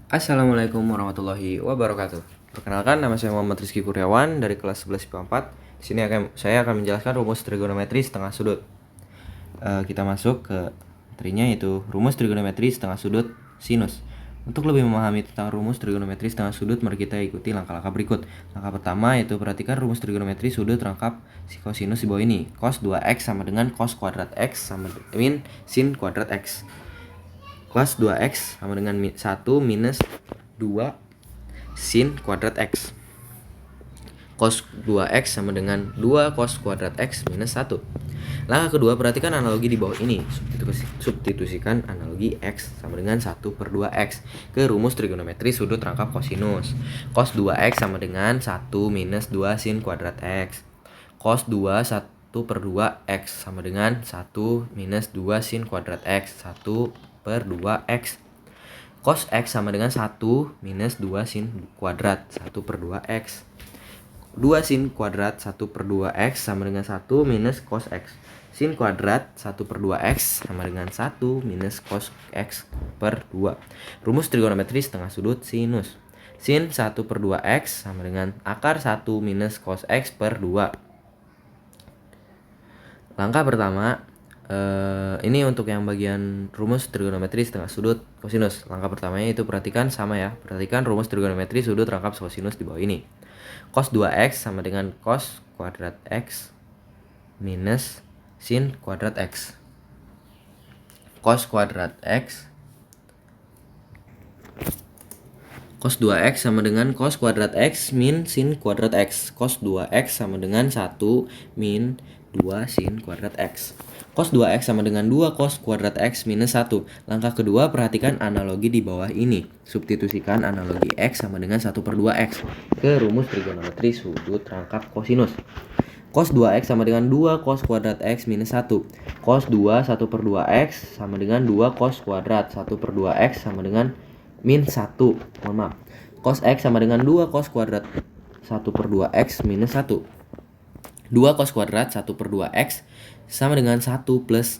Assalamualaikum warahmatullahi wabarakatuh. Perkenalkan, nama saya Muhammad Rizky Kuryawan dari kelas 11 IPA 4. Di sini saya akan menjelaskan rumus trigonometri setengah sudut. Kita masuk ke materinya, yaitu rumus trigonometri setengah sudut sinus. Untuk lebih memahami tentang rumus trigonometri setengah sudut, mari kita ikuti langkah-langkah berikut. Langkah pertama yaitu perhatikan rumus trigonometri sudut rangkap kosinus di bawah ini. Cos 2x sama dengan cos kuadrat x sama min sin kuadrat x. Cos 2x sama dengan 1 minus 2 sin kuadrat x. Cos 2x sama dengan 2 cos kuadrat x minus 1. Langkah kedua, perhatikan analogi di bawah ini. Substitusikan analogi x sama dengan 1 per 2x ke rumus trigonometri sudut rangkap kosinus. Cos 2x sama dengan 1 minus 2 sin kuadrat x. Cos 2 1 per 2x sama dengan 1 minus 2 sin kuadrat x. 1 per 2x. Cos x sama dengan 1 minus 2 sin kuadrat 1 per 2x. 2 sin kuadrat 1 per 2x sama dengan 1 minus cos x. Sin kuadrat 1 per 2x sama dengan 1 minus cos x per 2. Rumus trigonometri setengah sudut sinus. Sin 1 per 2x sama dengan akar 1 minus cos x per 2. Langkah pertama, ini untuk yang bagian rumus trigonometri setengah sudut kosinus. Langkah pertamanya itu perhatikan sama ya. Perhatikan rumus trigonometri sudut rangkap kosinus di bawah ini. Cos 2x sama dengan cos kuadrat x minus sin kuadrat x. Cos kuadrat x cos 2x sama dengan cos kuadrat x min sin kuadrat x. Cos 2x sama dengan 1 min 2 sin kuadrat x. Cos 2x sama dengan 2 cos kuadrat x minus 1. Langkah kedua, perhatikan analogi di bawah ini. Substitusikan analogi x sama dengan 1 per 2x ke rumus trigonometri sudut rangkap kosinus. Cos 2x sama dengan 2 cos kuadrat x minus 1. Cos 2 1 per 2x sama dengan 2 cos kuadrat 1 per 2x sama dengan min 1. Mohon maaf. Cos x sama dengan 2 cos kuadrat 1 per 2x minus 1. 2 cos kuadrat 1 per 2x sama dengan 1 plus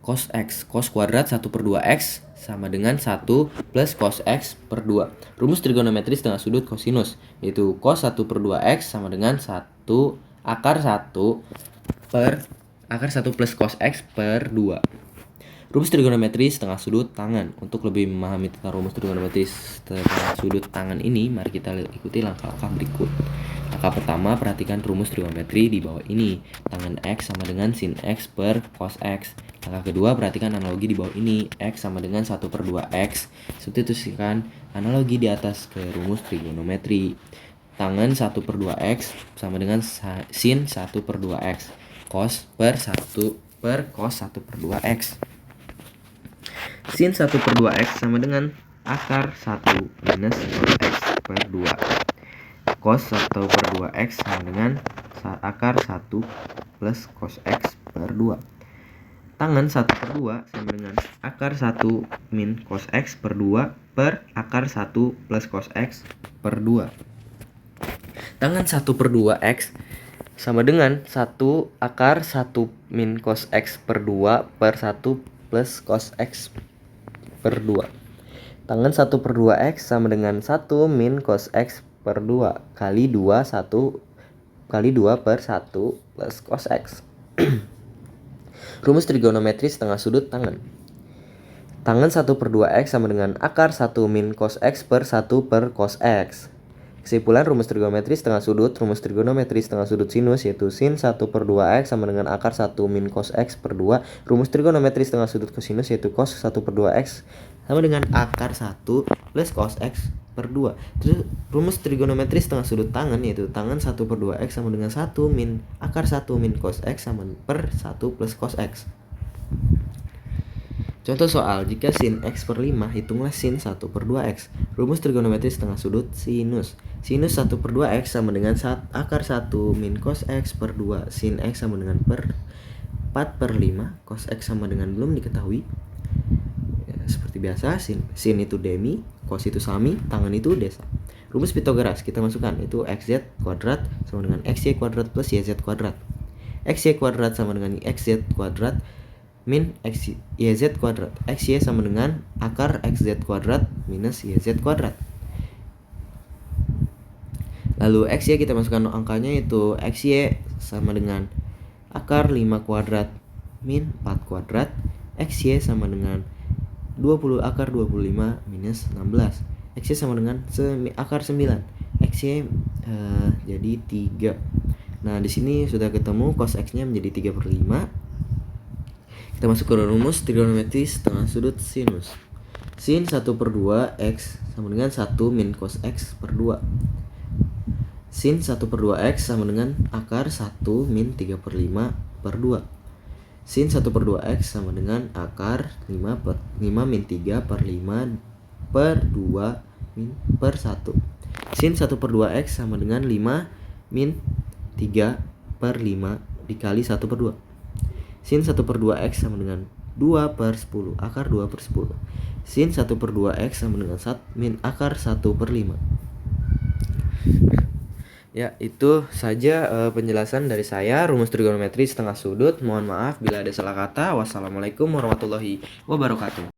cos x. Cos kuadrat 1 per 2x sama dengan 1 plus cos x per 2. Rumus trigonometri setengah sudut kosinus, yaitu cos 1 per 2x sama dengan 1 akar 1 plus cos x per 2. Rumus trigonometri setengah sudut tangan. Untuk lebih memahami tentang rumus trigonometri setengah sudut tangan ini, mari kita ikuti langkah-langkah berikut. Langkah pertama, perhatikan rumus trigonometri di bawah ini. Tangan x sama dengan sin x per cos x. Langkah kedua, perhatikan analogi di bawah ini. X sama dengan 1 per 2x. Substitusikan analogi di atas ke rumus trigonometri. Tangan 1 per 2x sama dengan sin 1 per 2x. Cos per 1 per cos 1 per 2x. Sin 1 per 2x sama dengan akar 1 minus cos x per 2. Cos 1 per 2x sama dengan akar 1 plus cos x per 2. Tangan 1 per 2 sama dengan akar 1 min cos x per 2 per akar 1 plus cos x per 2. Tangan 1 per 2x sama dengan 1 akar 1 min cos x per 2 per 1 plus cos x per 2. Tangan 1 per 2x sama dengan 1 min cos x per 2 kali 2 per 1 plus cos x. Rumus trigonometri setengah sudut tangan. Tangan 1 per 2x sama dengan akar 1 min cos x per 1 per cos x. Kesimpulan rumus trigonometri setengah sudut. Rumus trigonometri setengah sudut sinus, yaitu sin 1 per 2x sama dengan akar 1 min cos x per 2. Rumus trigonometri setengah sudut kosinus, yaitu cos 1 per 2x sama dengan akar 1 plus cos x per 2. Terus rumus trigonometri setengah sudut tangan, yaitu tangan 1 per 2x sama dengan 1 min akar 1 min cos x sama per 1 plus cos x. Contoh soal, jika sin x per 5, hitunglah sin 1 per 2x. Rumus trigonometri setengah sudut sinus. Sinus 1 per 2x sama dengan akar 1 min cos x per 2. Sin x sama dengan 4 per 5. Cos x sama dengan belum diketahui. Ya, seperti biasa, sin itu demi, cos itu sami, tangan itu desa. Rumus Pitagoras kita masukkan, itu xz kuadrat sama dengan xy kuadrat plus yz kuadrat. Xy kuadrat sama dengan xz kuadrat min YZ kuadrat. XY sama dengan akar XZ kuadrat minus YZ kuadrat. Lalu XY kita masukkan angkanya, itu XY sama dengan akar 5 kuadrat min 4 kuadrat. XY sama dengan 20 akar 25 minus 16. XY sama dengan akar 9. XY jadi 3. Nah, di sini sudah ketemu cos X-nya menjadi 3/5. Kita masuk ke rumus trigonometri setengah sudut sinus. Sin 1/2 X sama dengan 1 min cos X per 2. Sin 1/2 X sama dengan akar 1 min 3/5 per 2. Sin 1/2 X sama dengan akar 5 min 3 per 5 per 2 min per 1. Sin 1/2 X sama dengan 5 min 3 per 5 dikali 1/2. Sin 1/2 X sama dengan 2/10, akar 2/10. Sin 1/2 X sama dengan min akar 1/5. Ya, itu saja penjelasan dari saya rumus trigonometri setengah sudut. Mohon maaf bila ada salah kata. Wassalamualaikum warahmatullahi wabarakatuh.